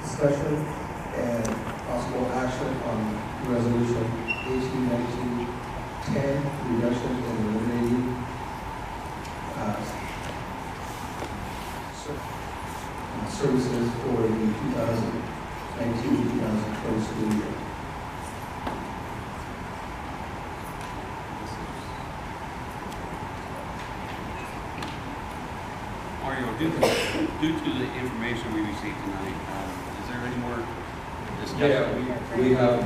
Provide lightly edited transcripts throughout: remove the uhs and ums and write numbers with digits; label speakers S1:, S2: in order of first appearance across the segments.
S1: discussion and possible action on resolution 18-19-10, reduction in eliminating services for the 2019-2020 school year.
S2: Mario, due to the information we received tonight, is there any more discussion?
S3: Yeah, we have.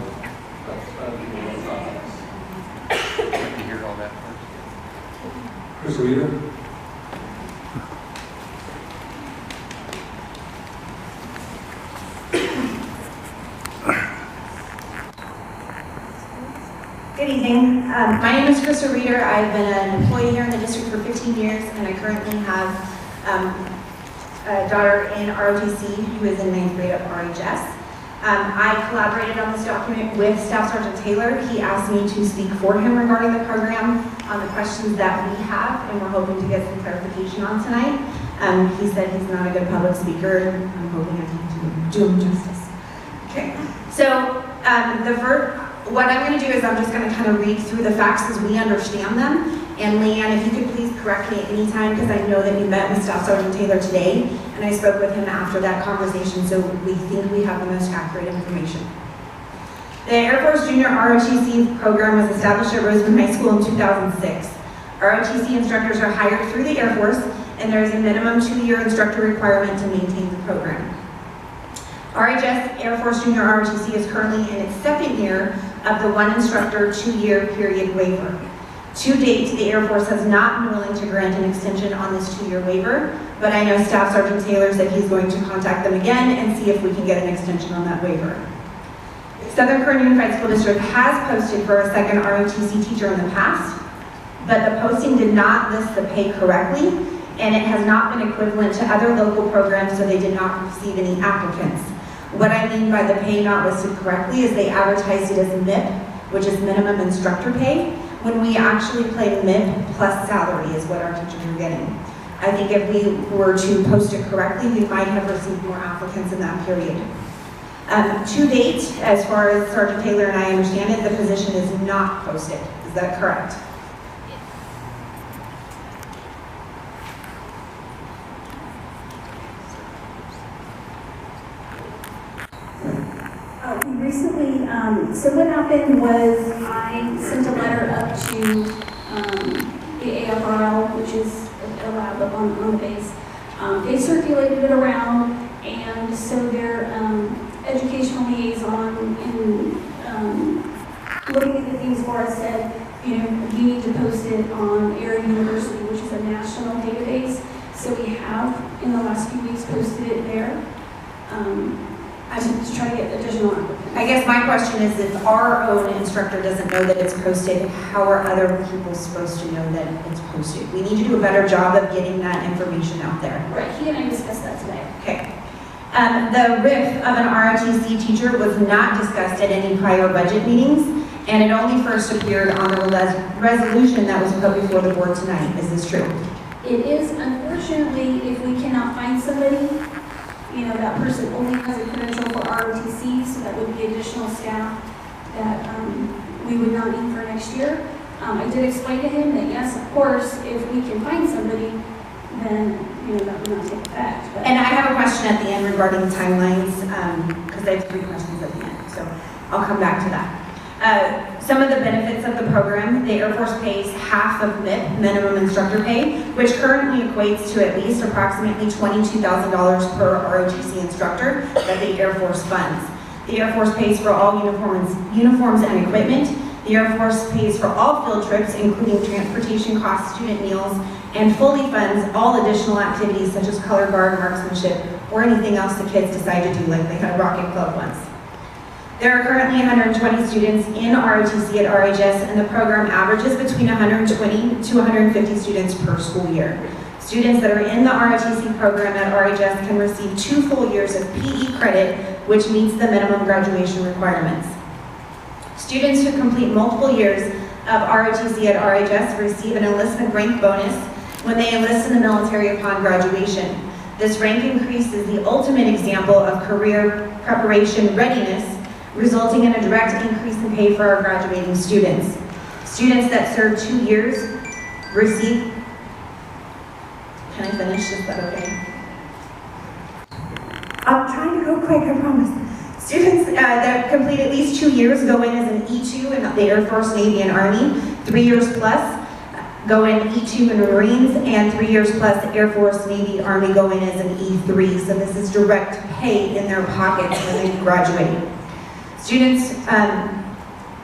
S2: I can hear all that first.
S1: Krista Reader.
S4: Good evening. My name is Krista Reader. I've been an employee here in the district for 15 years, and I currently have a daughter in ROTC who is in 9th grade at RHS. I collaborated on this document with Staff Sergeant Taylor. He asked me to speak for him regarding the program on the questions that we have, and we're hoping to get some clarification on tonight. He said he's not a good public speaker, and I'm hoping I can do him justice. Okay, so what I'm going to do is I'm just going to kind of read through the facts as we understand them. And Leanne, if you could please correct me at any time, because I know that you met with Staff Sergeant Taylor today, and I spoke with him after that conversation, so we think we have the most accurate information. The Air Force Junior ROTC program was established at Rosamond High School in 2006. ROTC instructors are hired through the Air Force, and there is a minimum 2-year instructor requirement to maintain the program. RHS Air Force Junior ROTC is currently in its 2nd year of the 1 instructor 2-year period waiver. To date, the Air Force has not been willing to grant an extension on this 2-year waiver, but I know Staff Sergeant Taylor said he's going to contact them again and see if we can get an extension on that waiver. Southern Kern Unified School District has posted for a 2nd ROTC teacher in the past, but the posting did not list the pay correctly, and it has not been equivalent to other local programs, so they did not receive any applicants. What I mean by the pay not listed correctly is they advertised it as MIP, which is minimum instructor pay, when we actually play MIP plus salary is what our teachers are getting. I think if we were to post it correctly, we might have received more applicants in that period. To date, as far as Sergeant Taylor and I understand it, the position is not posted. Is that correct?
S5: Recently, so what happened was I sent a letter up to the AFRL, which is a lab up on the base. They circulated it around, and so their educational liaison in looking at the things for us said, you know, you need to post it on Air University, which is a national database. So we have, in the last few weeks, posted it there. I'm just trying to get additional applicants.
S4: I guess my question is, if our own instructor doesn't know that it's posted, how are other people supposed to know that it's posted? We need to do a better job of getting that information out there.
S5: Right, he and I discussed that today.
S4: Okay. The RIF of an ROTC teacher was not discussed at any prior budget meetings, and it only first appeared on the resolution that was put before the board tonight. Is this true?
S5: It is. Unfortunately, if we cannot find somebody, you know, that person only has a credential for ROTC, so that would be additional staff that we would not need for next year. I did explain to him that yes, of course, if we can find somebody, then you know that would not take effect. But
S4: And I have a question at the end regarding timelines, because I have 3 questions at the end, so I'll come back to that. Some of the benefits of the program: the Air Force pays half of MIP, minimum instructor pay, which currently equates to at least approximately $22,000 per ROTC instructor that the Air Force funds. The Air Force pays for all uniforms and equipment. The Air Force pays for all field trips, including transportation costs, student meals, and fully funds all additional activities such as color guard, marksmanship, or anything else the kids decide to do, like they had a rocket club once. There are currently 120 students in ROTC at RHS, and the program averages between 120 to 150 students per school year. Students that are in the ROTC program at RHS can receive 2 full years of PE credit, which meets the minimum graduation requirements. Students who complete multiple years of ROTC at RHS receive an enlistment rank bonus when they enlist in the military upon graduation. This rank increase is the ultimate example of career preparation readiness, resulting in a direct increase in pay for our graduating students. Students that serve 2 years receive, can I finish? Is that okay? I'm trying to go quick, I promise. Students that complete at least 2 years go in as an E2 in the Air Force, Navy, and Army. 3 years plus go in E2 in Marines, and 3 years plus Air Force, Navy, Army go in as an E3. So this is direct pay in their pockets when they graduate. Students,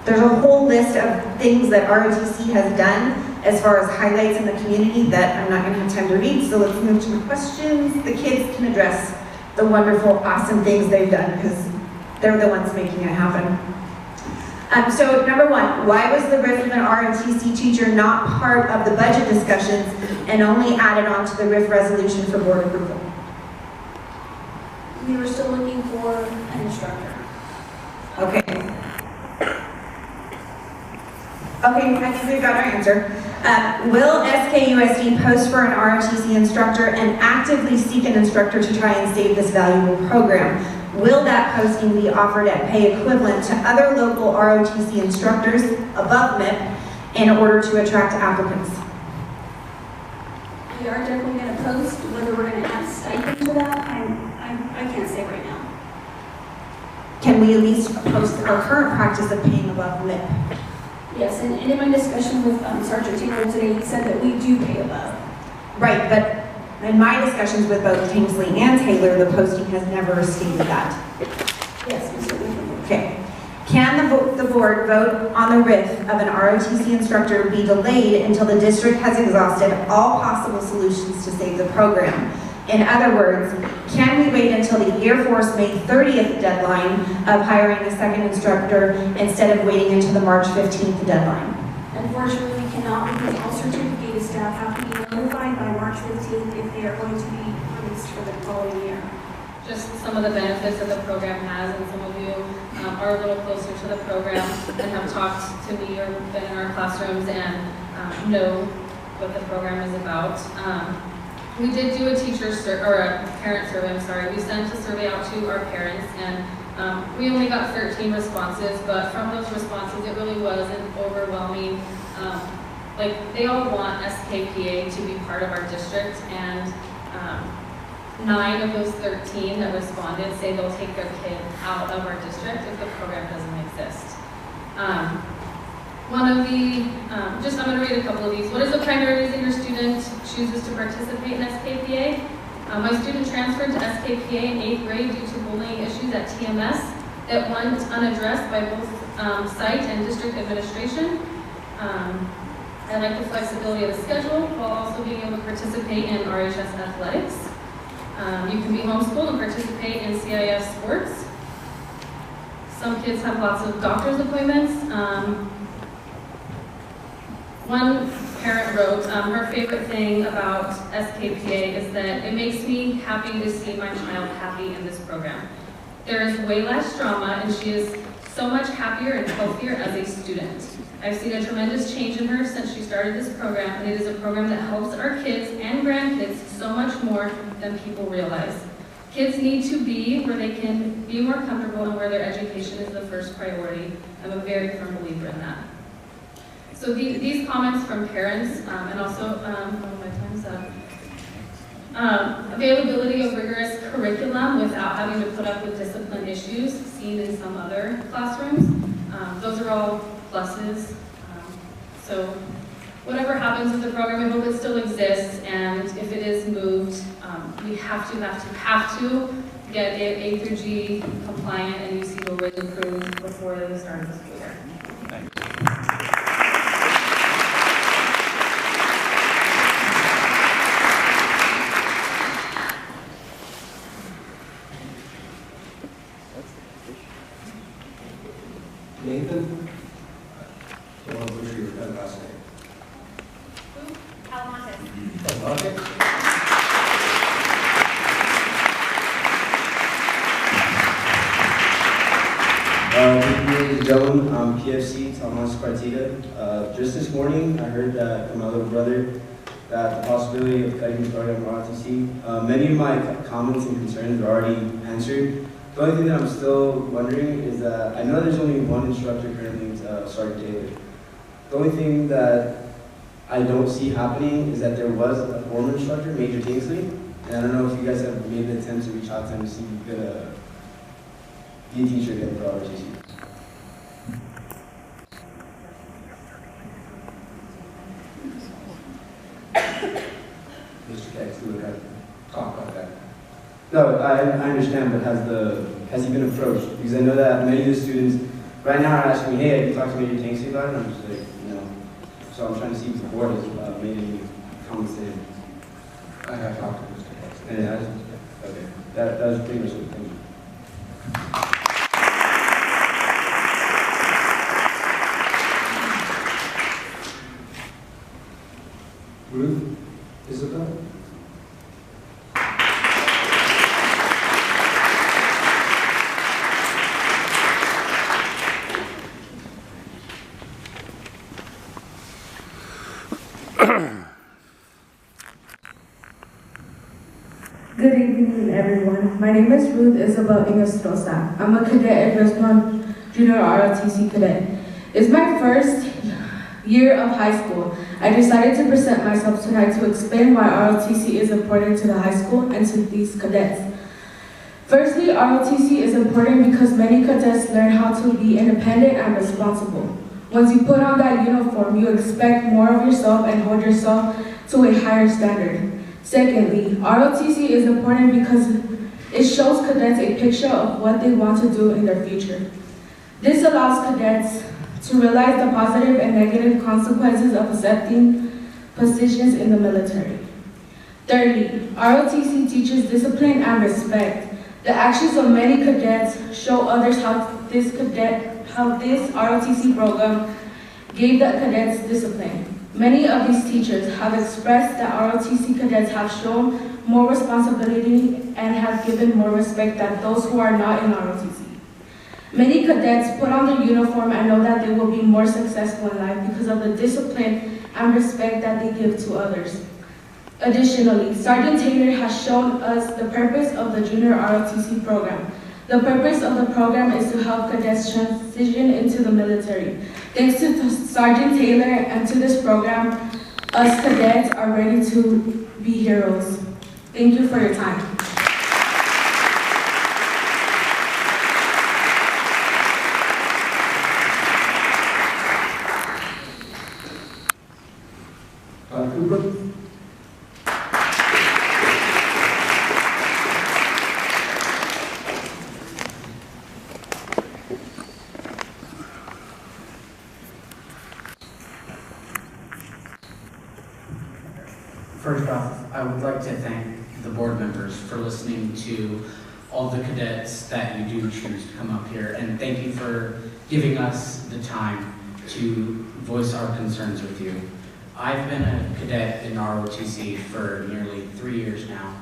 S4: there's a whole list of things that ROTC has done as far as highlights in the community that I'm not going to have time to read, so let's move to the questions. The kids can address the wonderful, awesome things they've done because they're the ones making it happen. So number one, why was the RIF of an ROTC teacher not part of the budget discussions and only added on to the RIF resolution for board approval?
S5: We were still looking for an instructor.
S4: Okay. Okay, I think we've got our answer. Will SKUSD post for an ROTC instructor and actively seek an instructor to try and save this valuable program? Will that posting be offered at pay equivalent to other local ROTC instructors above MIP in order to attract applicants?
S5: We are definitely going to post. Whether we're going to add stipend to that, I can't say right now.
S4: Can we at least post our current practice of paying above MIP?
S5: Yes, and in my discussion with Sergeant Taylor today, he said that we do pay above.
S4: Right, but in my discussions with both Kingsley and Taylor, the posting has never stated that.
S5: Yes, Mr. Whitman.
S4: Okay. Can the board vote on the RIF of an ROTC instructor be delayed until the district has exhausted all possible solutions to save the program? In other words, can we wait until the Air Force May 30th deadline of hiring a second instructor instead of waiting until the March 15th deadline?
S5: Unfortunately, we cannot because all certificated staff have to be notified by March 15th if they are going to be released for the following year.
S3: Just some of the benefits that the program has, and some of you are a little closer to the program and have talked to me or been in our classrooms and know what the program is about. We did do a parent survey, I'm sorry. We sent a survey out to our parents, and we only got 13 responses, but from those responses, it really was an overwhelming, like they all want SKPA to be part of our district, and 9 of those 13 that responded say they'll take their kid out of our district if the program doesn't exist. One of the, I'm going to read a couple of these. What is the primary reason your student chooses to participate in SKPA? My student transferred to SKPA in 8th grade due to bullying issues at TMS that went unaddressed by both site and district administration. I like the flexibility of the schedule while also being able to participate in RHS athletics. You can be homeschooled and participate in CIF sports. Some kids have lots of doctor's appointments. One parent wrote, her favorite thing about SKPA is that it makes me happy to see my child happy in this program. There is way less drama and she is so much happier and healthier as a student. I've seen a tremendous change in her since she started this program, and it is a program that helps our kids and grandkids so much more than people realize. Kids need to be where they can be more comfortable and where their education is the first priority. I'm a very firm believer in that. So these comments from parents, and also, my time's up. Availability of rigorous curriculum without having to put up with discipline issues seen in some other classrooms. Those are all pluses. So whatever happens with the program, I hope it still exists, and if it is moved, we have to get it A through G compliant and UC will really approved before the start of the school year.
S2: Thanks.
S1: Nathan? So I'll butcher your last name. Calmonte.
S6: Ladies and gentlemen, I'm PFC Thomas Partida. Just this morning, I heard that from my little brother that the possibility of cutting the program ROTC. Many of my comments and concerns are already answered. The only thing that I'm still wondering is that I know there's only one instructor currently, Sergeant Taylor. The only thing that I don't see happening is that there was a former instructor, Major Kingsley, and I don't know if you guys have made an attempt to reach out to him to see if you could be a teacher again for ROTC. Mr. Kex, who would have talked about that. No, I understand, but has he been approached? Because I know that many of the students right now are asking me, hey, have you talked to Major Kingsley about it? And I'm just like, no. So I'm trying to see if the board has made any comments to him.
S1: I have talked to Mr. Kex.
S6: And it has? Okay. That was pretty much it. Thank you.
S1: Ruth, Isabel?
S7: Good evening, everyone. My name is Ruth Isabel Ingestrosa. I'm a cadet at Rosamond Junior ROTC cadet. It's my first year of high school. I decided to present myself tonight to explain why ROTC is important to the high school and to these cadets. Firstly, ROTC is important because many cadets learn how to be independent and responsible. Once you put on that uniform, you expect more of yourself and hold yourself to a higher standard. Secondly, ROTC is important because it shows cadets a picture of what they want to do in their future. This allows cadets to realize the positive and negative consequences of accepting positions in the military. Thirdly, ROTC teaches discipline and respect. The actions of many cadets show others how this ROTC program gave the cadets discipline. Many of these teachers have expressed that ROTC cadets have shown more responsibility and have given more respect than those who are not in ROTC. Many cadets put on their uniform and know that they will be more successful in life because of the discipline and respect that they give to others. Additionally, Sergeant Taylor has shown us the purpose of the Junior ROTC program. The purpose of the program is to help cadets transition into the military. Thanks to Sergeant Taylor and to this program, us cadets are ready to be heroes. Thank you for your time.
S1: Cooper?
S8: First off, I would like to thank the board members for listening to all the cadets that you do choose to come up here, and thank you for giving us the time to voice our concerns with you. I've been a cadet in ROTC for nearly 3 years now,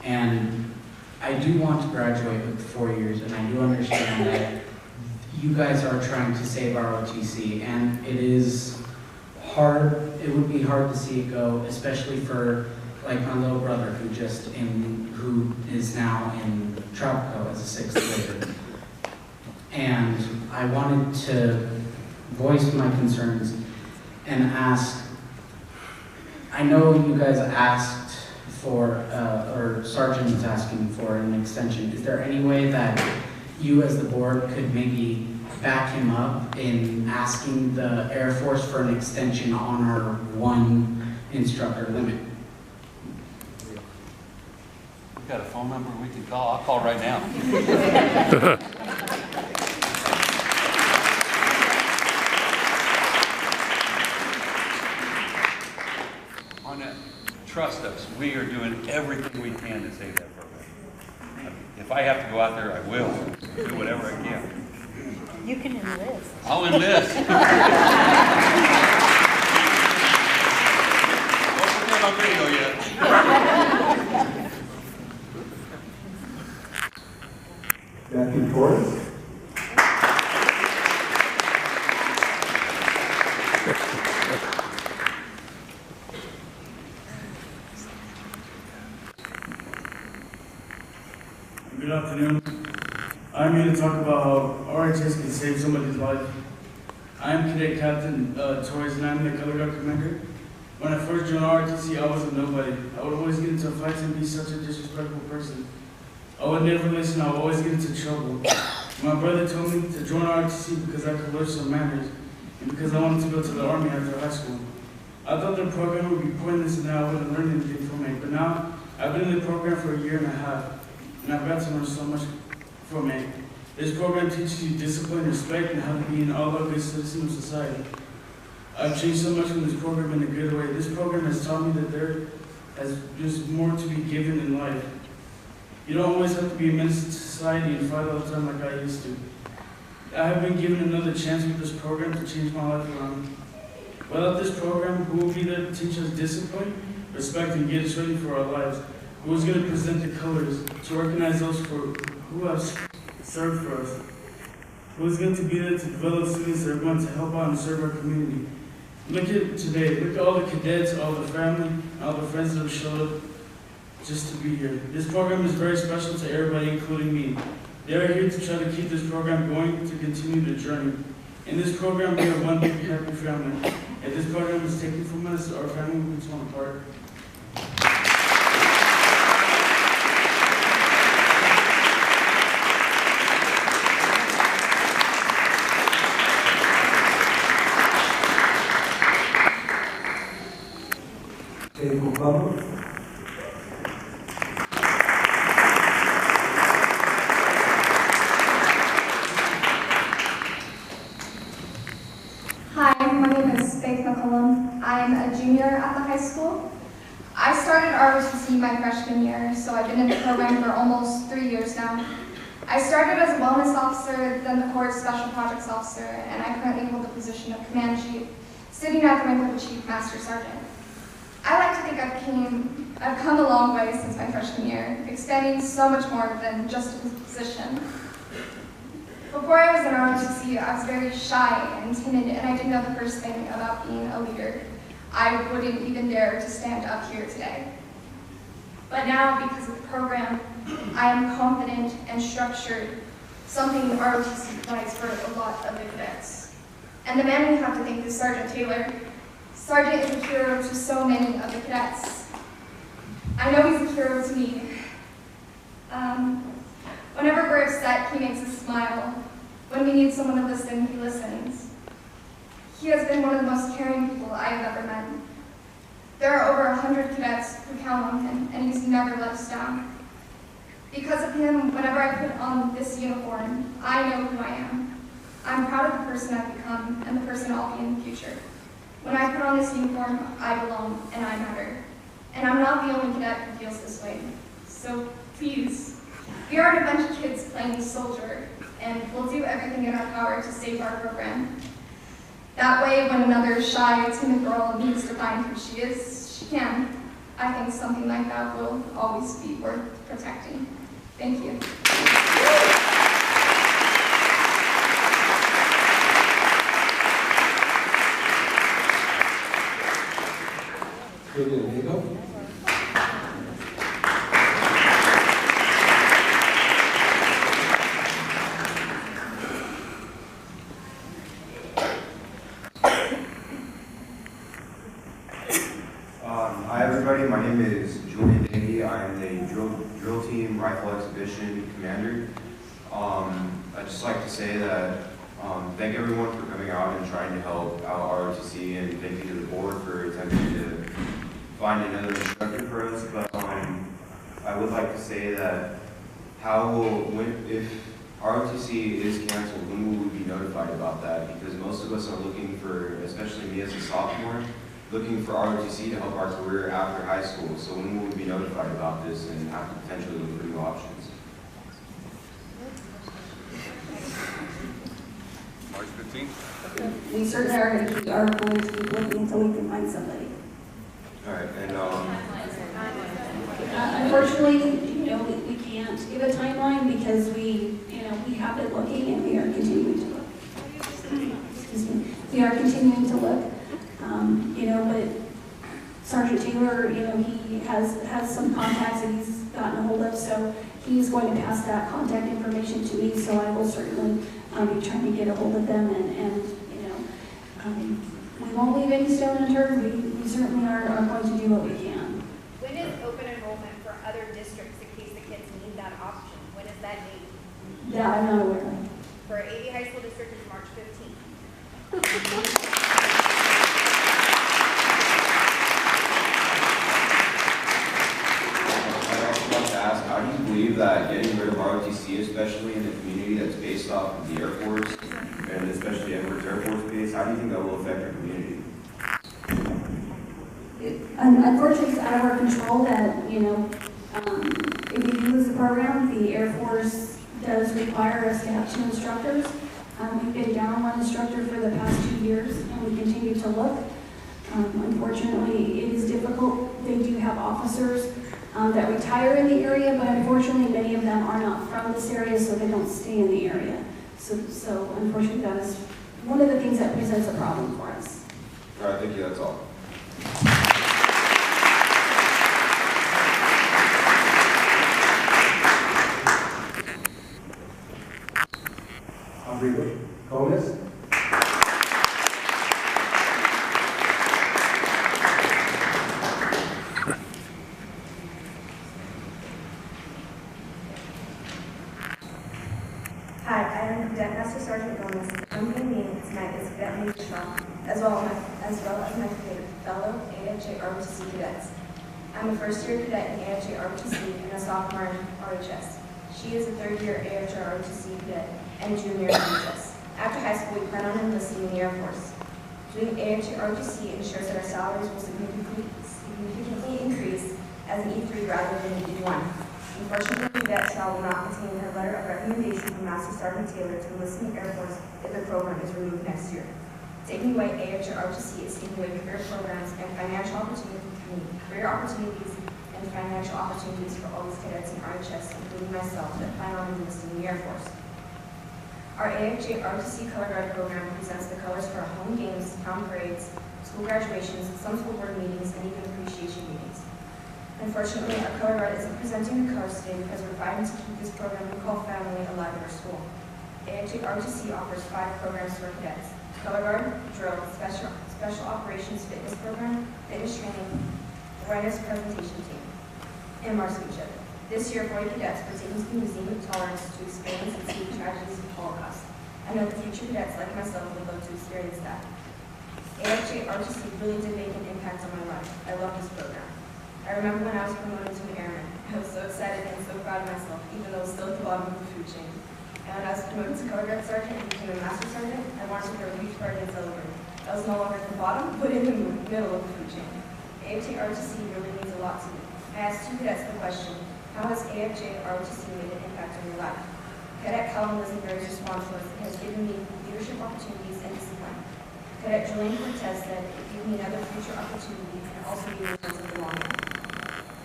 S8: and I do want to graduate with 4 years, and I do understand that you guys are trying to save ROTC, and it is hard. It would be hard to see it go, especially for like my little brother who is now in Tropico as a 6th grader. And I wanted to voice my concerns and ask, I know you guys asked for, or Sergeant is asking for an extension. Is there any way that you as the board could maybe back him up in asking the Air Force for an extension on our 1 instructor limit?
S2: We've got a phone number we can call. I'll call right now. Trust us, we are doing everything we can to save that program. If I have to go out there, I will. Do whatever I can.
S9: You can enlist.
S2: I'll enlist. Don't put that on video yet.
S1: Matthew Torres?
S10: Good afternoon. I'm here to talk about how ROTC can save somebody's life. I am Cadet Captain Torres, and I'm the Color Guard Commander. When I first joined ROTC, I was a nobody. I would always get into fights and be such a disrespectful person. I would never listen. I would always get into trouble. My brother told me to join ROTC because I could learn some manners and because I wanted to go to the Army after high school. I thought the program would be pointless and that I wouldn't learn anything from it, but now I've been in the program for 1.5 years, and I've got to learn so much from it. This program teaches you discipline, respect, and how to be an all-out good citizen of society. I've changed so much from this program in a good way. This program has taught me that there is more to be given in life. You don't always have to be a menace to society and fight all the time like I used to. I have been given another chance with this program to change my life around. Without this program, who will be there to teach us discipline, respect, and get us ready for our lives? Who is going to present the colors, to recognize those who have served for us? Who is going to be there to develop students that are going to help out and serve our community? Look at today. Look at all the cadets, all the family, and all the friends that have showed up just to be here. This program is very special to everybody, including me. They are here to try to keep this program going, to continue the journey. In this program, we are one big happy family. If this program is taken from us, our family will be torn apart.
S11: Hi, my name is Faith McCollum. I'm a junior at the high school. I started ROTC my freshman year, so I've been in the program for almost 3 years now. I started as a wellness officer, then the Corps Special Projects Officer, and I currently hold the position of Command Chief, sitting at the rank of a Chief Master Sargent. I like to think I've come a long way since my freshman year, expanding so much more than just a position. Before I was in ROTC, I was very shy and timid, and I didn't know the first thing about being a leader. I wouldn't even dare to stand up here today. But now, because of the program, I am confident and structured, something ROTC provides for a lot of the cadets. And the man we have to thank is Sergeant Taylor. Sergeant is a hero to so many of the cadets. I know he's a hero to me. Whenever we're upset, he makes us smile. When we need someone to listen, he listens. He has been one of the most caring people I have ever met. There are over 100 cadets who count on him, and he's never let us down. Because of him, whenever I put on this uniform, I know who I am. I'm proud of the person I've become and the person I'll be in the future. When I put on this uniform, I belong and I matter. And I'm not the only cadet who feels this way. So please, we aren't a bunch of kids playing soldier, and we'll do everything in our power to save our program. That way, when another shy, timid girl needs to find who she is, she can. I think something like that will always be worth protecting. Thank you.
S12: Hi everybody, my name is Julian Davey. I am the drill team rifle exhibition commander. I'd just like to say that thank everyone for coming out and trying to help out ROTC, and thank you to the board for attempting to find another instructor for us. But I would like to say that if ROTC is canceled, when will we be notified about that? Because most of us are looking for, especially me as a sophomore, looking for ROTC to help our career after high school. So when will we be notified about this and have to potentially look for new options?
S2: March 15th?
S5: We certainly are going to keep looking until we can find somebody.
S12: All right, and
S5: unfortunately, we can't give a timeline because we have been looking and we are continuing to look. Excuse me. We are continuing to look. But Sergeant Taylor, he has some contacts that he's gotten a hold of, so he's going to pass that contact information to me, so I will certainly be trying to get a hold of them and you know, we won't leave any stone unturned. We certainly are going to do what we can.
S13: When is open enrollment for other districts in case the kids need that option? When is that date?
S5: That I'm not aware of.
S13: For AV High School District is March 15th.
S12: I'd also like to ask, how do you believe that getting rid of ROTC, especially in a community that's based off of the Air Force, and especially Edwards Air Force Base, how do you think that will affect your community?
S5: Unfortunately, it's out of our control that, you know, if we lose the program, the Air Force does require us to have 2 instructors. We've been down 1 instructor for the past 2 years, and we continue to look. Unfortunately, it is difficult. They do have officers that retire in the area, but unfortunately, many of them are not from this area, so they don't stay in the area. So unfortunately, that is one of the things that presents a problem for us.
S12: All right, thank you, that's all.
S1: Bonus?
S4: Hi, I'm Cadet Master Sargent Wayne Taylor. Accompanying me tonight is Cadet Michelle, as well as my fellow AFJ ROTC cadets. I'm a first-year cadet in AFJ ROTC and a sophomore in RHS. She is a third-year AFJ ROTC cadet and junior in RHS. After high school, we plan on enlisting in the Air Force. Doing AFJ ROTC ensures that our salaries will significantly increase as an E3 rather than an E1. Unfortunately, Cadet Shell will not contain her letter of recommendation from Master Sargent Taylor to enlist in the Air Force if the program is removed next year. Taking away AFJ ROTC is taking away career programs and financial opportunities for all these cadets in RHS, including myself, that plan on enlisting in the Air Force. Our AFJ ROTC Color Guard program presents the colors for our home games, prom parades, school graduations, some school board meetings, and even appreciation meetings. Unfortunately, our color guard isn't presenting the colors today because we're fighting to keep this program we call family alive in our school. AFJ ROTC offers 5 programs for cadets: color guard, drill, special operations fitness program, fitness training, awareness presentation team, and marksmanship. This year, 40 cadets were taken to the Museum of Tolerance to experience and see the tragedies of the Holocaust. I know the future cadets like myself would love to experience that. AFJ ROTC really did make an impact on my life. I love this program. I remember when I was promoted to an airman. I was so excited and so proud of myself, even though I was still at the bottom of the food chain. And when I was promoted to color guard sergeant and became a master sergeant, I wanted to throw a huge party and celebrate. I was no longer at the bottom, but in the middle of the food chain. AFJ ROTC really means a lot to me. I asked 2 cadets the question, how has AFJ ROTC made an impact on your life? Cadet Colin wasn't very responsive and has given me leadership opportunities and discipline. Cadet Julian Cortez said, it gave me another future opportunity and also gave me a sense of belonging.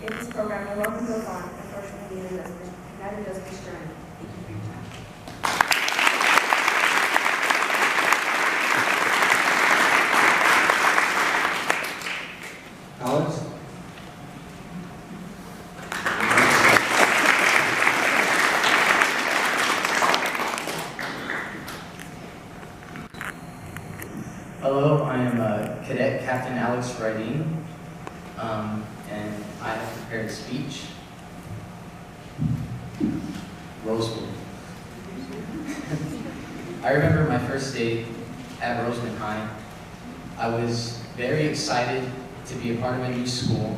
S4: If this program no longer goes on, unfortunately, neither does this journey. Thank you for your time.
S1: Alex?
S8: Hello, I am Cadet Captain Alex Reader, and I have prepared a speech. Rosamond. I remember my first day at Rosamond High. I was very excited to be a part of a new school,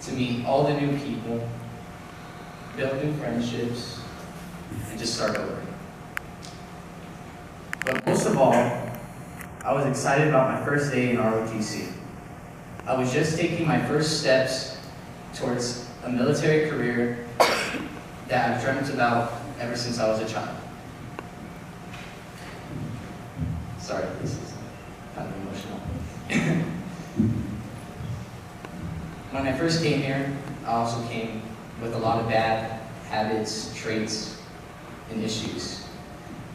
S8: to meet all the new people, build new friendships, and just start over. But most of all, I was excited about my first day in ROTC. I was just taking my first steps towards a military career that I've dreamt about ever since I was a child. Sorry, this is kind of emotional. When I first came here, I also came with a lot of bad habits, traits, and issues.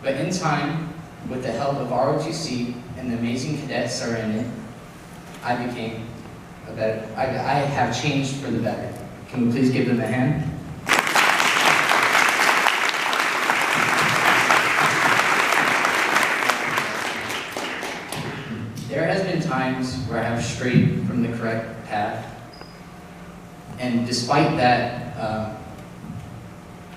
S8: But in time, with the help of ROTC and the amazing cadets that are in it, I have changed for the better. Can we please give them a hand? times where I have strayed from the correct path. And despite that,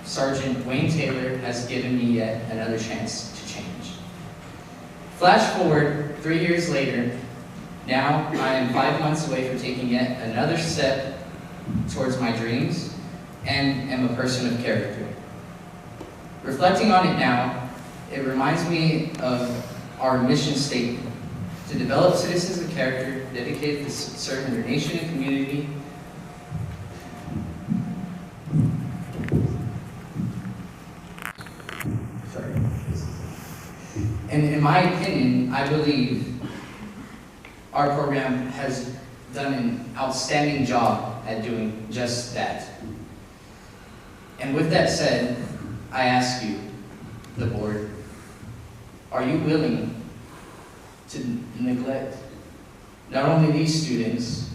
S8: Sergeant Wayne Taylor has given me yet another chance to change. Flash forward 3 years later, now I am 5 months away from taking yet another step towards my dreams and am a person of character. Reflecting on it now, it reminds me of our mission statement: to develop citizens of character dedicated to serving their nation and community. Sorry. And in my opinion, I believe our program has done an outstanding job at doing just that. And with that said, I ask you, the board, are you willing to neglect not only these students,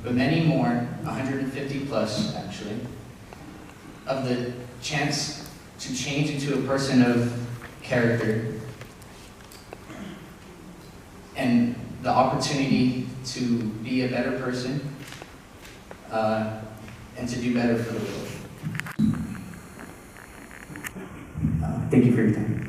S8: but many more, 150 plus actually, of the chance to change into a person of character and the opportunity to be a better person and to do better for the world? Thank you for your time.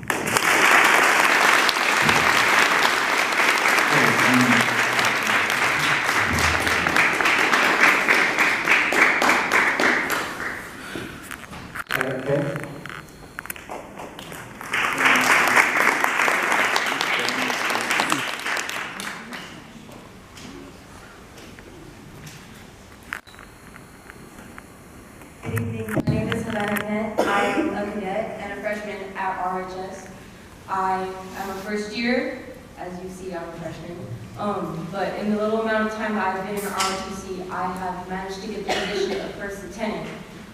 S7: But in the little amount of time that I've been in ROTC, I have managed to get the position of first lieutenant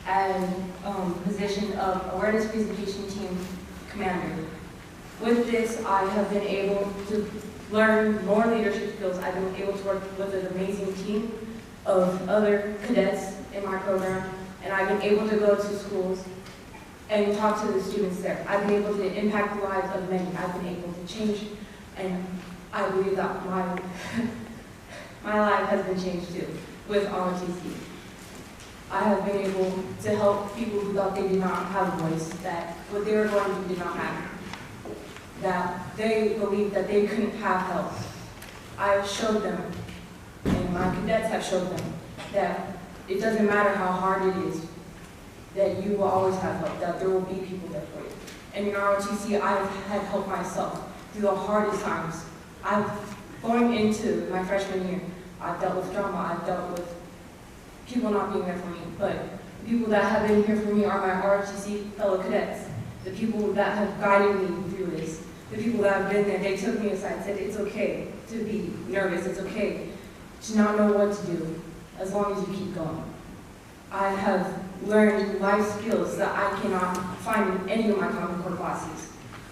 S7: and position of awareness presentation team commander. With this, I have been able to learn more leadership skills. I've been able to work with an amazing team of other cadets in my program, and I've been able to go to schools and talk to the students there. I've been able to impact the lives of many. I've been able to change, and I believe that my life has been changed too with ROTC. I have been able to help people who thought they did not have a voice, that what they were going through did not matter, that they believed that they couldn't have help. I have showed them, and my cadets have showed them, that it doesn't matter how hard it is, that you will always have help, that there will be people there for you. And in ROTC, I've had help myself through the hardest times. Going into my freshman year, I've dealt with drama, I've dealt with people not being there for me, but the people that have been here for me are my ROTC fellow cadets, the people that have guided me through this, the people that have been there. They took me aside and said, it's okay to be nervous, it's okay to not know what to do, as long as you keep going. I have learned life skills that I cannot find in any of my Common Core classes.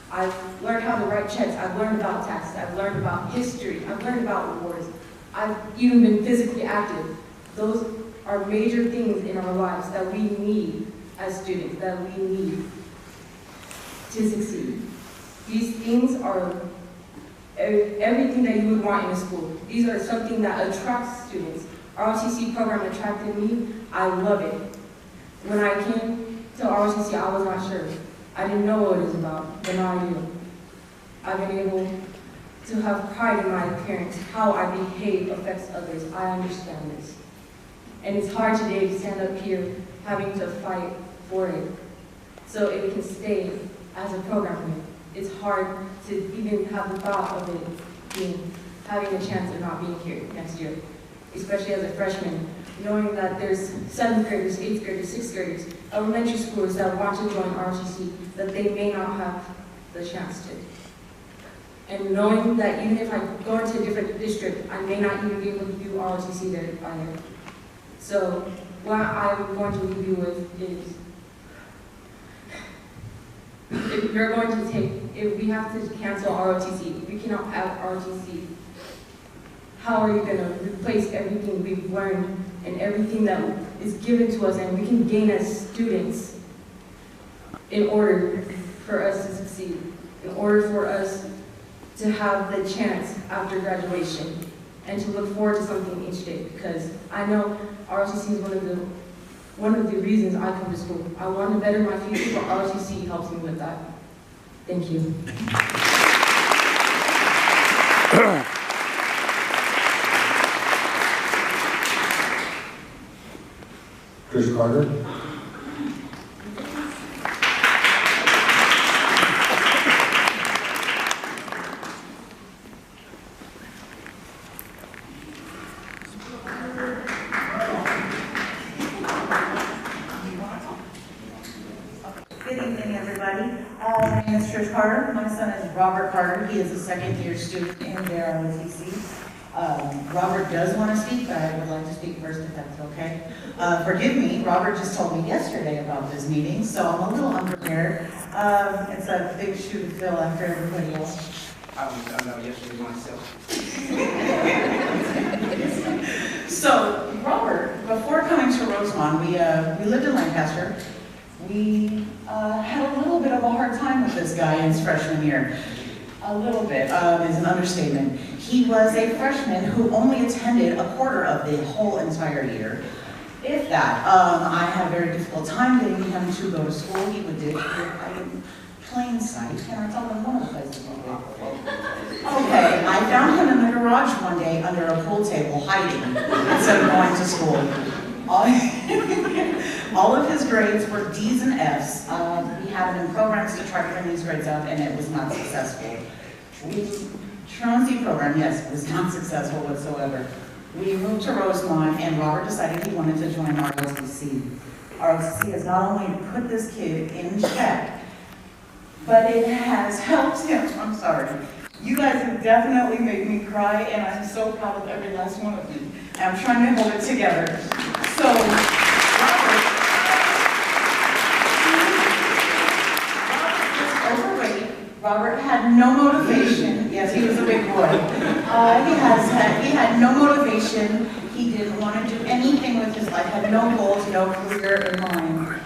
S7: I've learned how to write checks, I've learned about taxes, I've learned about history, I've learned about wars. I've even been physically active. Those are major things in our lives that we need as students, that we need to succeed. These things are everything that you would want in a school. These are something that attracts students. ROTC program attracted me. I love it. When I came to ROTC, I was not sure. I didn't know what it was about, but now I do. I've been able to have pride in my appearance. How I behave affects others. I understand this. And it's hard today to stand up here having to fight for it so it can stay as a program here. It's hard to even have the thought of it having a chance of not being here next year, especially as a freshman, knowing that there's 7th graders, 8th graders, 6th graders, elementary schoolers that want to join ROTC, that they may not have the chance to. And knowing that even if I go into a different district, I may not even be able to do ROTC there either. So what I'm going to leave you with is, if you're going to if we have to cancel ROTC, if we cannot have ROTC, how are you going to replace everything we've learned and everything that is given to us and we can gain as students in order for us to succeed, in order for us to have the chance after graduation and to look forward to something each day, because I know ROTC is one of the reasons I come to school. I want to better my future, but ROTC helps me with that. Thank you.
S1: Chris Carter.
S14: Good evening, everybody. My name is Trish Carter. My son is Robert Carter. He is a second-year student in their ROTC. Robert does want to speak, but I would like to speak first if that's okay. Forgive me, Robert just told me yesterday about this meeting, so I'm a little unprepared. It's a big shoe to fill after everybody else.
S8: I found out yesterday myself.
S14: So, Robert, before coming to Rosamond, we lived in Lancaster. We had a little bit of a hard time with this guy in his freshman year. A little bit is an understatement. He was a freshman who only attended a quarter of the whole entire year. If that, I had a very difficult time getting him to go to school. He would do it in plain sight. Can I tell him one of the places he would? Okay, I found him in the garage one day under a pool table hiding instead of going to school. All of his grades were D's and F's. We had him in programs to try to bring these grades up, and it was not successful. Truancy program, yes, was not successful whatsoever. We moved to Rosamond, and Robert decided he wanted to join ROTC. ROTC has not only put this kid in check, but it has helped him. I'm sorry. You guys have definitely made me cry, and I'm so proud of every last one of you. I'm trying to hold it together. So, Robert was overweight. Robert had no motivation. Yes, he was a big boy. He had no motivation. He didn't want to do anything with his life, had no goals, no career in mind.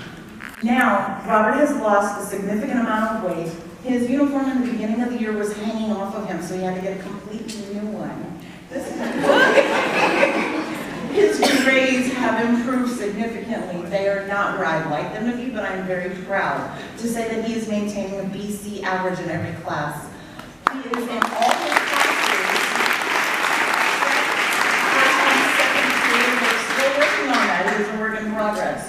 S14: Now, Robert has lost a significant amount of weight. His uniform in the beginning of the year was hanging off of him, so he had to get a completely new one. His grades have improved significantly. They are not where I'd like them to be, but I'm very proud to say that he is maintaining a BC average in every class. He is in all his classes. We're still working on that. It is a work in progress.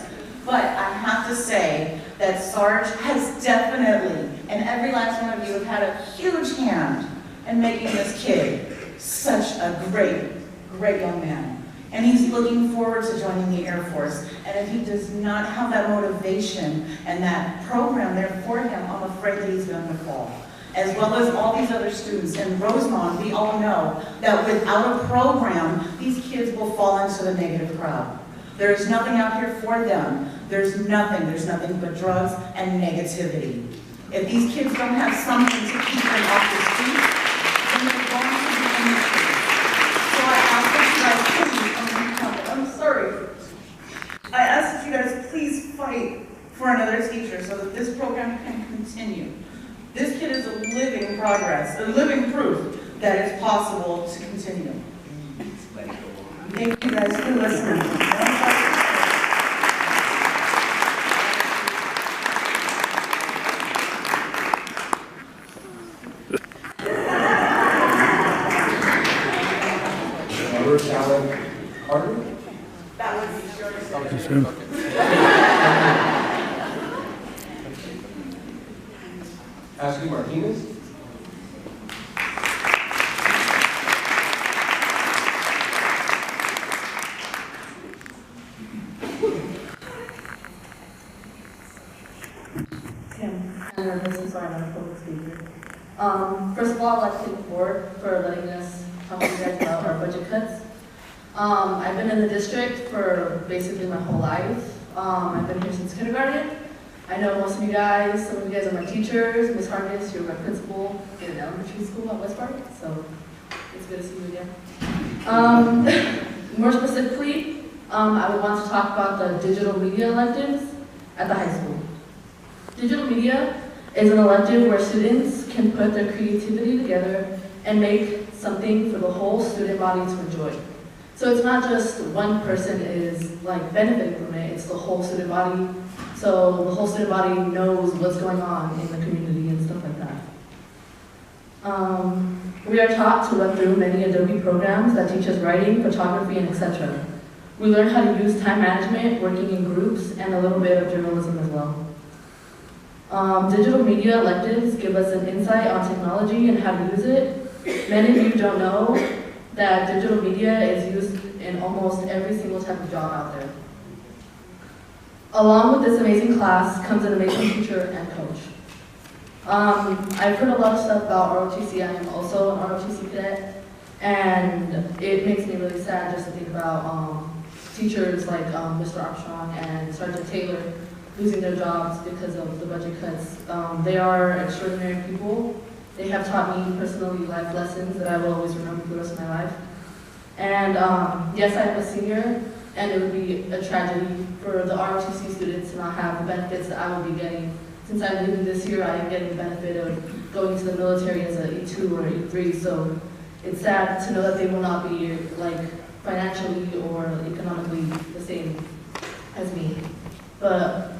S14: But I have to say that Sarge has definitely, and every last one of you have had a huge hand in making this kid such a great, great young man. And he's looking forward to joining the Air Force. And if he does not have that motivation and that program there for him, I'm afraid that he's going to fall. As well as all these other students. In Rosamond, we all know that without a program, these kids will fall into the negative crowd. There's nothing out here for them. There's nothing but drugs and negativity. If these kids don't have something to keep them off the streets, then they're going to be in the streets. So I ask that you guys please, I'm sorry. I ask that you guys please fight for another teacher so that this program can continue. This kid is a living progress, a living proof that it's possible to continue. Thank you guys for listening.
S1: Carter?
S14: That would be sure.
S1: Ashley Martinez?
S7: I'm nervous, I'm sorry, I'm not a public speaker. First of all, I'd like to thank the board for letting us talk to you guys about our budget cuts. I've been in the district for basically my whole life. I've been here since kindergarten. I know most of you guys, some of you guys are my teachers. Ms. Hargis, you're my principal in an elementary school at West Park, so it's good to see you again. More specifically, I would want to talk about the digital media electives at the high school. Digital media is an elective where students can put their creativity together and make something for the whole student body to enjoy. So it's not just one person is like benefiting from it, it's the whole student body. So the whole student body knows what's going on in the community and stuff like that. We are taught to run through many Adobe programs that teach us writing, photography, and etc. We learn how to use time management, working in groups, and a little bit of journalism as well. Digital media electives give us an insight on technology and how to use it. Many of you don't know that digital media is used in almost every single type of job out there. Along with this amazing class comes an amazing teacher and coach. I've heard a lot of stuff about ROTC. I am also an ROTC cadet, and it makes me really sad just to think about teachers like Mr. Armstrong and Sergeant Taylor losing their jobs because of the budget cuts. They are extraordinary people. They have taught me personally life lessons that I will always remember for the rest of my life. And yes, I am a senior, and it would be a tragedy for the ROTC students to not have the benefits that I will be getting. Since I'm leaving this year, I am getting the benefit of going to the military as an E2 or E3, so it's sad to know that they will not be like financially or economically the same as me. But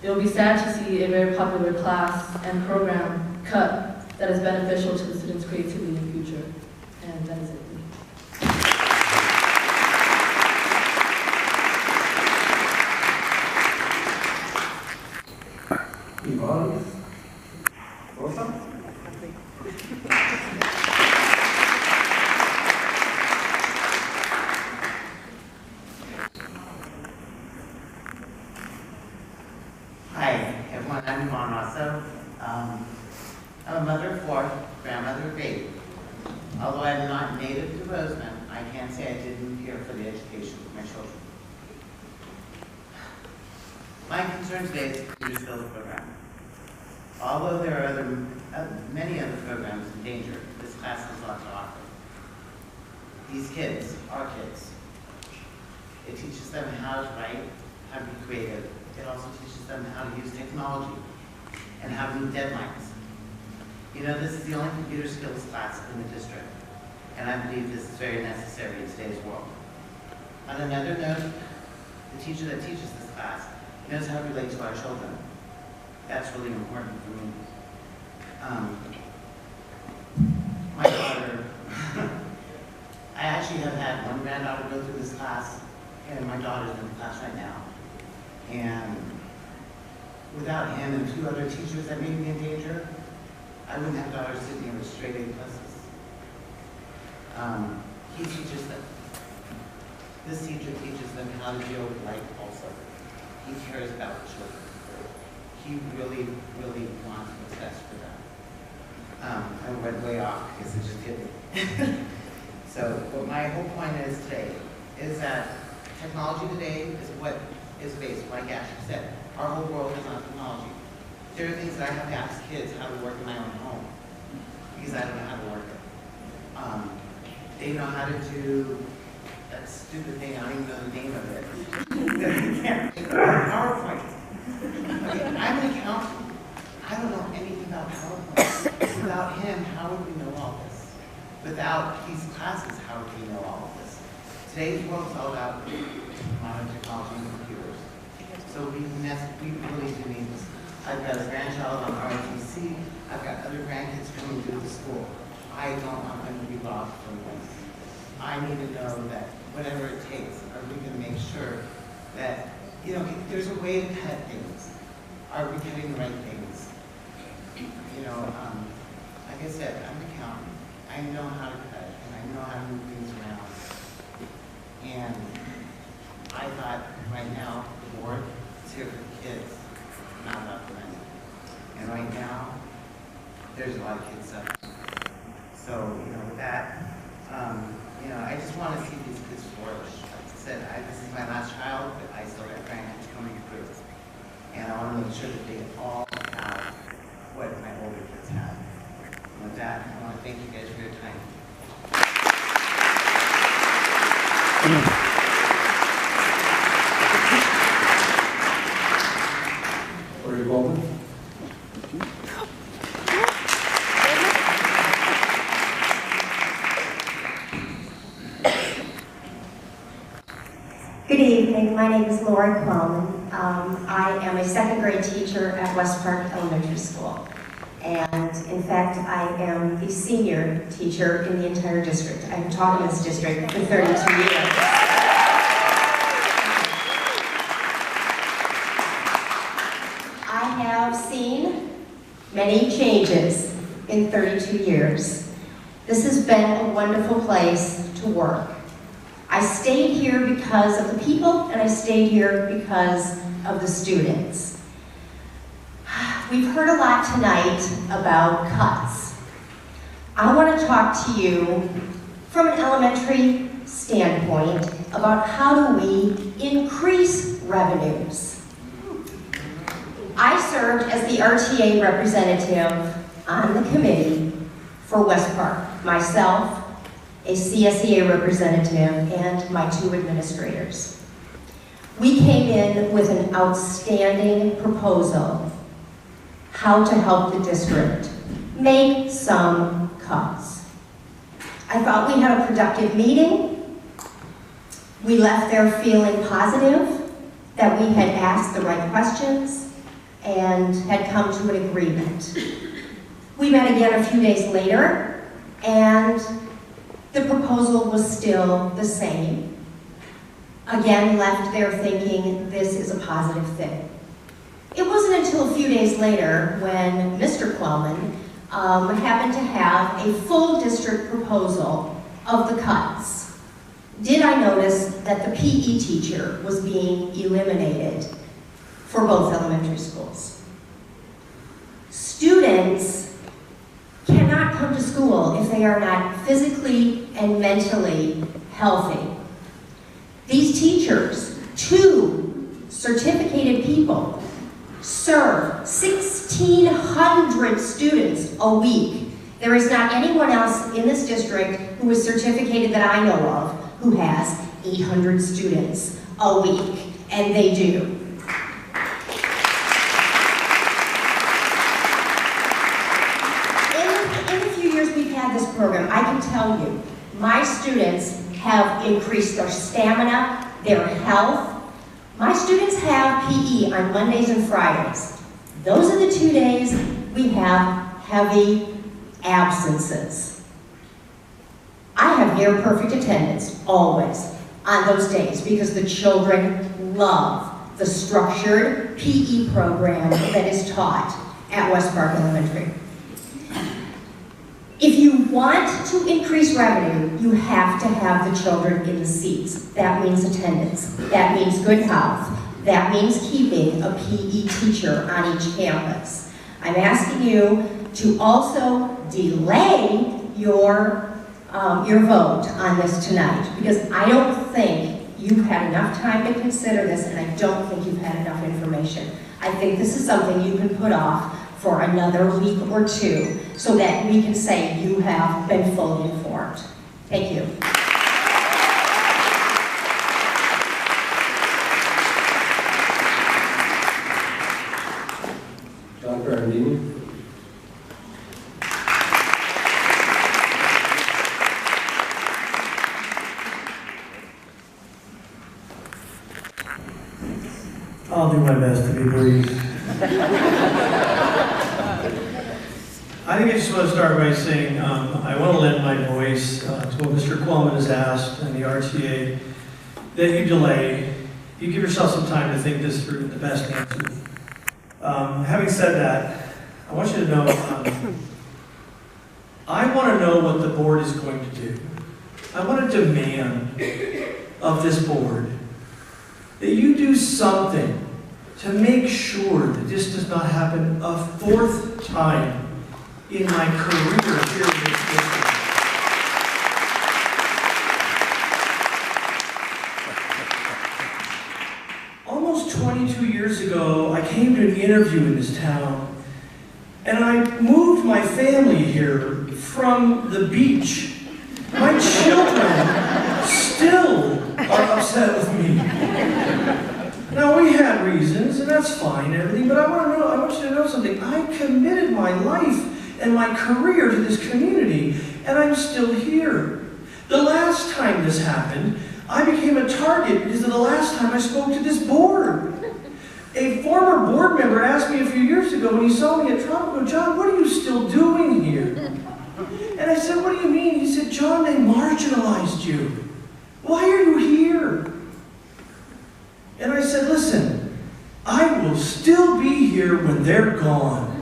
S7: it will be sad to see a very popular class and program cut that is beneficial to the students' creativity in the future. And that is it.
S1: Yvonne? Rosa?
S15: Hi, everyone. I'm Yvonne Rosso. I'm a mother of 4, grandmother of 8. Although I'm not native to Rosamond, I can't say I didn't care for the education of my children. My concern today is the computer skills program. Although there are many other programs in danger, this class has a lot to offer. These kids are kids. It teaches them how to write, how to be creative. It also teaches them how to use technology and how to meet deadlines. You know, this is the only computer skills class in the district, and I believe this is very necessary in today's world. On another note, the teacher that teaches this class knows how to relate to our children. That's really important for me. My daughter, I actually have had one granddaughter go through this class, and my daughter's in the class right now. And without him and 2 other teachers that may be in danger, I wouldn't have daughters sitting here with straight A pluses. He teaches them. This teacher teaches them how to deal with life also. He cares about the children. He really, really wants what's best for them. I went way off because it just hit me. So what my whole point is today is that technology today is what is based, like Ashley said. Our whole world is on technology. There are things that I have to ask kids how to work in my own home because I don't know how to work it. They know how to do that stupid thing, I don't even know the name of it. PowerPoint. Okay, I'm an accountant. I don't know anything about PowerPoint. Without him, how would we know all this? Without these classes, how would we know all of this? Today's world is all about modern technology and computers. So we really do need this. I've got a grandchild on ROTC. I've got other grandkids coming through the school. I don't want them to be lost from this. I need to know that whatever it takes, are we going to make sure that, you know, there's a way to cut things. Are we cutting the right things? You know, like I said, I'm an accountant. I know how to cut, and I know how to move things around. And I thought right now the board is here for the kids, not about the money. And right now, there's a lot of kids suffering. So, you know, with that, you know, I just want to see these kids flourish. Like I said, this is my last child, but I still got grandkids coming through. And I want to make sure that they all have what my older kids have. And with that, I want to thank you guys for your time.
S1: Corey Baldwin?
S16: evening. My name is Laura Quellman. I am a second grade teacher at West Park Elementary School. And in fact, I am the senior teacher in the entire district. I've taught in this district for 32 years. I have seen many changes in 32 years. This has been a wonderful place to work. I stayed here because of the people, and I stayed here because of the students. We've heard a lot tonight about cuts. I want to talk to you from an elementary standpoint about how do we increase revenues. I served as the RTA representative on the committee for West Park, myself, a CSEA representative, and my 2 administrators. We came in with an outstanding proposal how to help the district make some cuts. I thought we had a productive meeting. We left there feeling positive that we had asked the right questions and had come to an agreement. We met again a few days later, and the proposal was still the same. Again, left there thinking this is a positive thing. It wasn't until a few days later when Mr. Quellman happened to have a full district proposal of the cuts. Did I notice that the PE teacher was being eliminated for both elementary schools? Students cannot come to school if they are not physically and mentally healthy. These teachers, 2 certificated people, serve 1,600 students a week. There is not anyone else in this district who is certificated that I know of who has 800 students a week, and they do. In the few years we've had this program, I can tell you, my students have increased their stamina, their health. My students have PE on Mondays and Fridays. Those are the 2 days we have heavy absences. I have near perfect attendance, always, on those days because the children love the structured PE program that is taught at West Park Elementary. If you want to increase revenue, you have to have the children in the seats. That means attendance. That means good health. That means keeping a PE teacher on each campus. I'm asking you to also delay your vote on this tonight, because I don't think you've had enough time to consider this, and I don't think you've had enough information. I think this is something you can put off for another week or 2 so that we can say you have been fully informed. Thank you.
S1: Dr. Ardini.
S17: I'll do my best to be brief. I think I just want to start by saying I want to lend my voice to what Mr. Quellman has asked and the RTA, that you delay. You give yourself some time to think this through, the best answer. Having said that, I want you to know, I want to know what the board is going to do. I want to demand of this board that you do something to make sure that this does not happen a 4th time in my career here in this district. Almost 22 years ago, I came to an interview in this town, and I moved my family here from the beach. My children still are upset with me. Now, we had reasons, and that's fine and everything, but I want you to know something. I committed my life and my career to this community, and I'm still here. The last time this happened, I became a target because of the last time I spoke to this board. A former board member asked me a few years ago when he saw me at Tropico, "John, what are you still doing here?" And I said, "What do you mean?" He said, "John, they marginalized you. Why are you here?" And I said, "Listen, I will still be here when they're gone."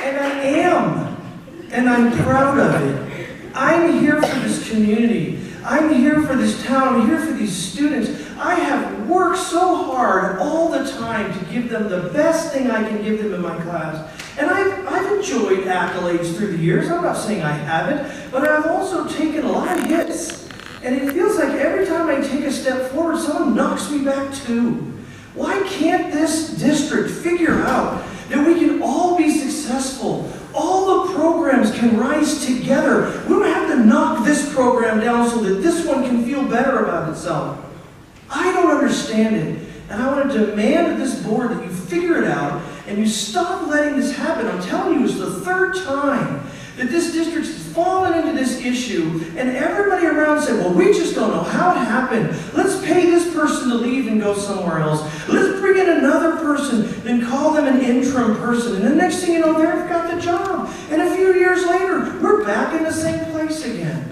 S17: And I am, and I'm proud of it. I'm here for this community. I'm here for this town. I'm here for these students. I have worked so hard all the time to give them the best thing I can give them in my class. And I've enjoyed accolades through the years. I'm not saying I haven't, but I've also taken a lot of hits. And it feels like every time I take a step forward, someone knocks me back too. Why can't this district figure out that we can all be successful? All the programs can rise together. We don't have to knock this program down so that this one can feel better about itself. I don't understand it. And I want to demand of this board that you figure it out and you stop letting this happen. I'm telling you, it's the third time that this district has fallen into this issue, and everybody around said, "Well, we just don't know how it happened. Let's pay this person to leave and go somewhere else. Let's bring in another person and call them an interim person." And the next thing you know, they've got the job. And a few years later, we're back in the same place again.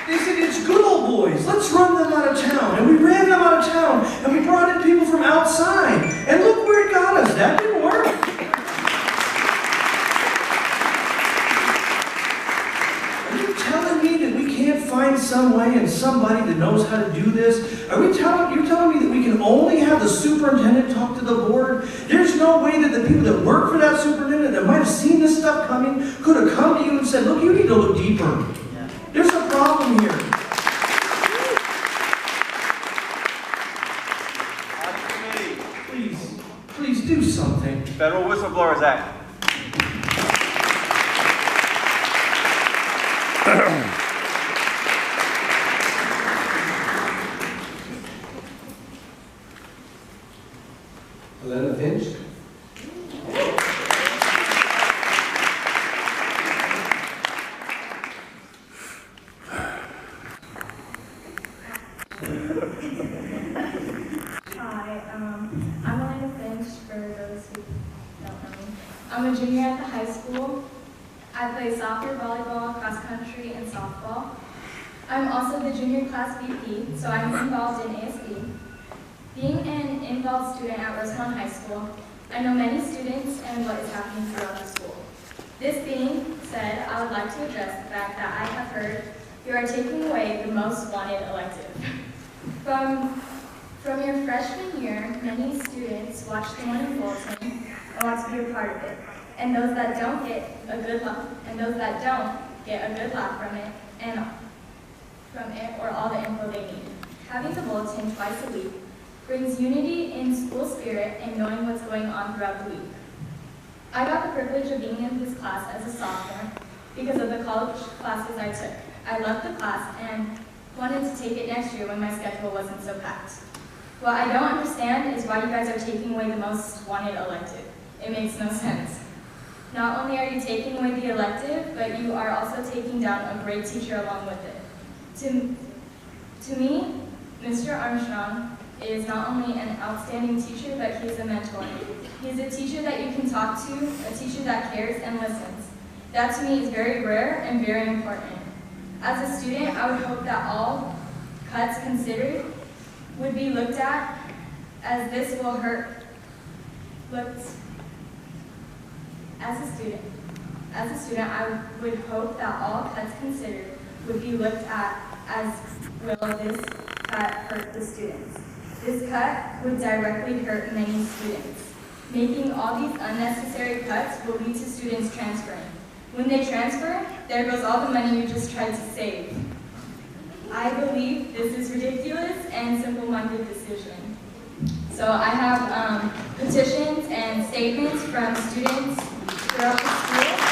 S17: They said, "It's good old boys. Let's run them out of town." And we ran them out of town, and we brought in people from outside. And look where it got us. That didn't work. Are you telling me that we can't find some way and somebody that knows how to do this? You're telling me that we can only have the superintendent talk to the board? There's no way that the people that work for that superintendent that might have seen this stuff coming could have come to you and said, "Look, you need to look deeper. There's a problem here." Please do something.
S2: Federal Whistleblowers Act.
S1: Elena Finch.
S18: I'm Elena Finch, for those who don't know me. I'm a junior at the high school. I play soccer, volleyball, cross country, and softball. I'm also the junior class VP, so I'm involved in ASB. Being an involved student at Rosamond High School, I know many students and what is happening throughout the school. This being said, I would like to address the fact that I have heard you are taking away the most wanted elective. From your freshman year, many students watch the morning bulletin and want to be a part of it. And those that don't get a good laugh from it or all the info they need. Having the bulletin twice a week brings unity in school spirit and knowing what's going on throughout the week. I got the privilege of being in this class as a sophomore because of the college classes I took. I loved the class and wanted to take it next year when my schedule wasn't so packed. What I don't understand is why you guys are taking away the most wanted elective. It makes no sense. Not only are you taking away the elective, but you are also taking down a great teacher along with it. To me, Mr. Armstrong is not only an outstanding teacher, but he's a mentor. He's a teacher that you can talk to, a teacher that cares and listens. That to me is very rare and very important. As a student, I would hope that all cuts considered would be looked at as this will hurt. As a student, I would hope that all cuts considered would be looked at as will this cut hurt the students. This cut would directly hurt many students. Making all these unnecessary cuts will lead to students transferring. When they transfer, there goes all the money you just tried to save. I believe this is ridiculous and simple-minded decision. So I have petitions and statements from students throughout the school.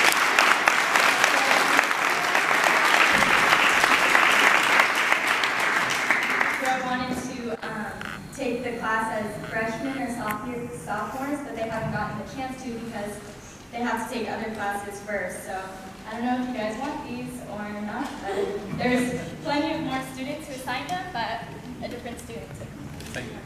S18: they have to take other classes first. So I don't know if you guys want these or not, but there's plenty of more students who signed up, but a different student took them.
S2: Thank you.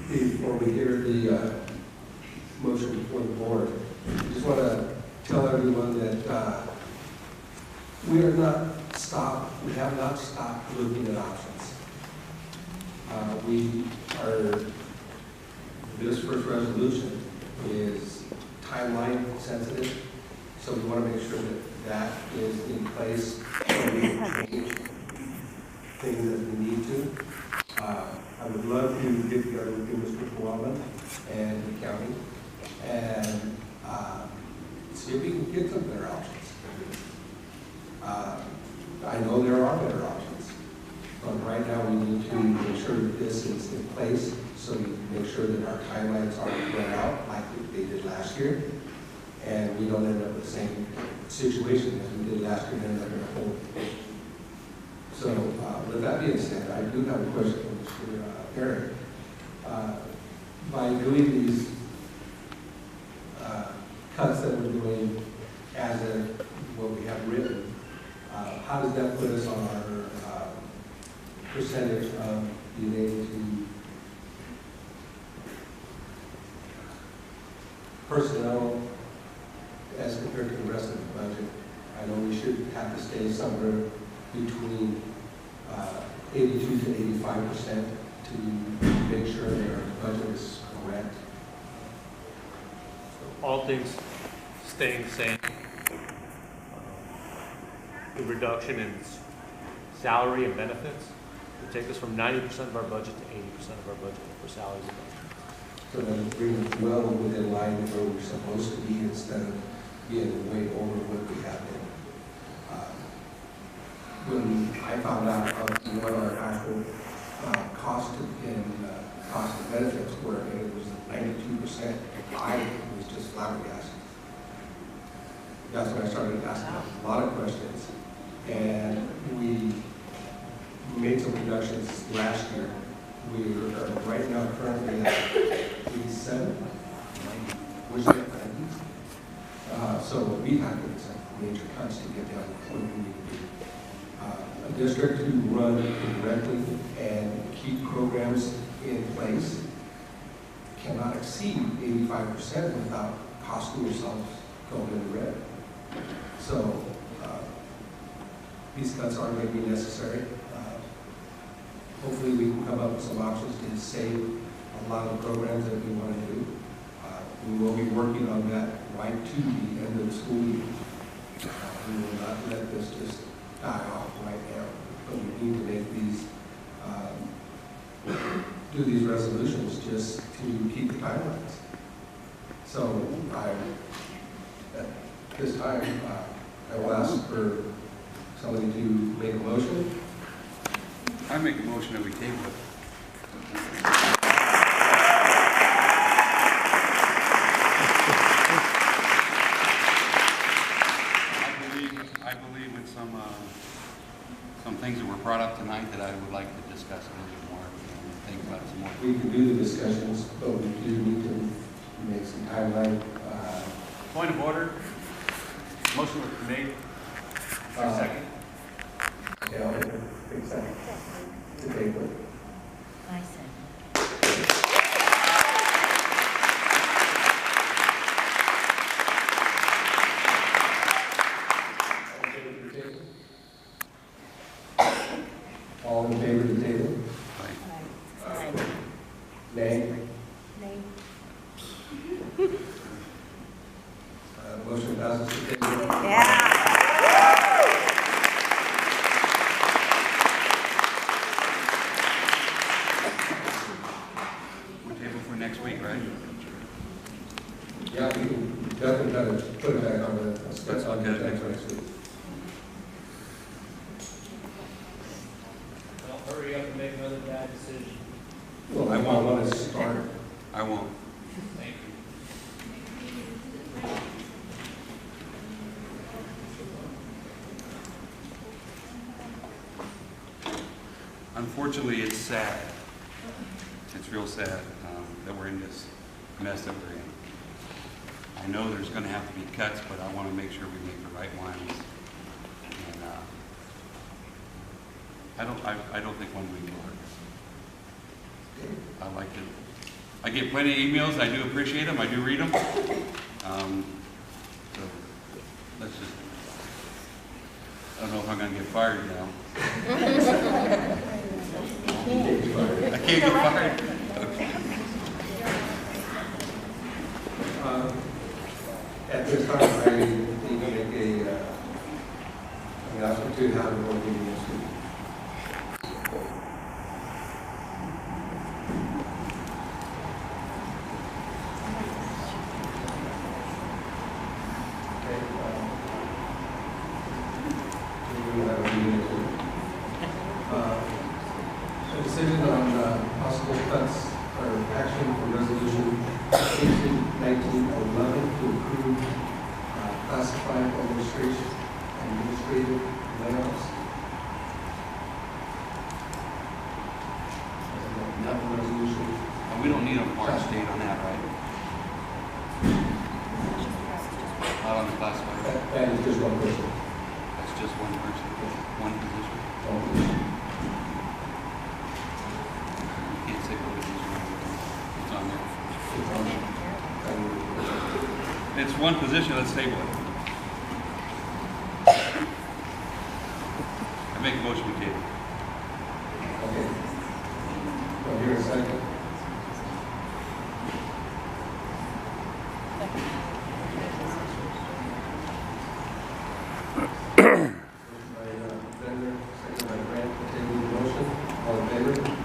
S1: Before we hear the motion before the board, I just want to tell everyone that we have not stopped looking at options. This first resolution is timeline sensitive, so we want to make sure that is in place so we can change things as we need to. I would love to get together with you, Mr. Rosamond, and the county, and see if we can get some better options. I know there are better options, but right now we need to make sure that this is in place so we can make sure that our timelines are spread out like they did last year, and we don't end up with the same situation as we did last year and end up in a hole. So with that being said, I do have a question for Mr. Kern. By doing these cuts that we're doing as of what we have written, how does that put us on our percentage of being able to personnel as compared to the rest of the budget? I know we should have to stay somewhere between 82 to 85% to make sure that our budget is correct.
S19: All things staying the same. The reduction in salary and benefits would take us from 90% of our budget to 80% of our budget for salaries and benefits.
S1: So then bring it well within line with where we're supposed to be instead of being way over what we have been. When I found out what our actual cost of benefits were, and it was 92%, I was just flabbergasted. That's when I started asking a lot of questions, and we made some reductions last year. We are right now currently at 87, which is at 90. So we have to make some major cuts to get down to what we need to do. A district to run correctly and keep programs in place cannot exceed 85% without costing yourselves going in the red. So these cuts are going to be necessary. Hopefully we can come up with some options to save a lot of programs that we want to do. We will be working on that right to the end of the school year. We will not let this just die off right now, but we need to make these, do these resolutions just to keep the timelines. So at this time, I will ask for somebody to make a motion.
S2: I make a motion that we table it. I believe with some things that were brought up tonight that I would like to discuss a little bit more and think about some more.
S1: We can do the discussions, but we do need to make some timeline.
S19: Point of order. Motion was made. Second.
S1: Yeah, I'll take a second. To table it.
S9: I said.
S1: All in favor of the table?
S9: Aye.
S1: Nay?
S9: Nay.
S1: Motion passes to table.
S9: Yeah.
S2: We'll table for next week, right?
S1: Yeah, we can definitely kind of put it back on the next week.
S17: Don't hurry up and make another bad decision.
S1: Well, I want to start.
S2: I won't.
S17: Thank you.
S2: unfortunately, it's sad. It's real sad that we're in this mess that we're in. I know there's going to have to be cuts, but I want to make sure we make the right ones. And I don't think one week will hurt. I like it. I get plenty of emails. I do appreciate them. I do read them. So let's just. I don't know if I'm going to get fired now. I can't get fired. Okay.
S1: At this time, I need to make an announcement to have a board meeting this week. Okay. We will have a meeting this week. A decision on possible cuts or action for resolution 1911 to approve classified administrative layoffs. That one resolution.
S2: And we don't need a March date on that, right? Not on the classified.
S1: That is just one person.
S2: That's just one person, one position.
S1: One position.
S2: You can't say what position. It's on there.
S1: It's on there.
S2: It's one position, let's table it. I make a motion we table.
S1: Okay. Do I hear a second? Motion by Bender, second by Grant, to table the motion. All in favor?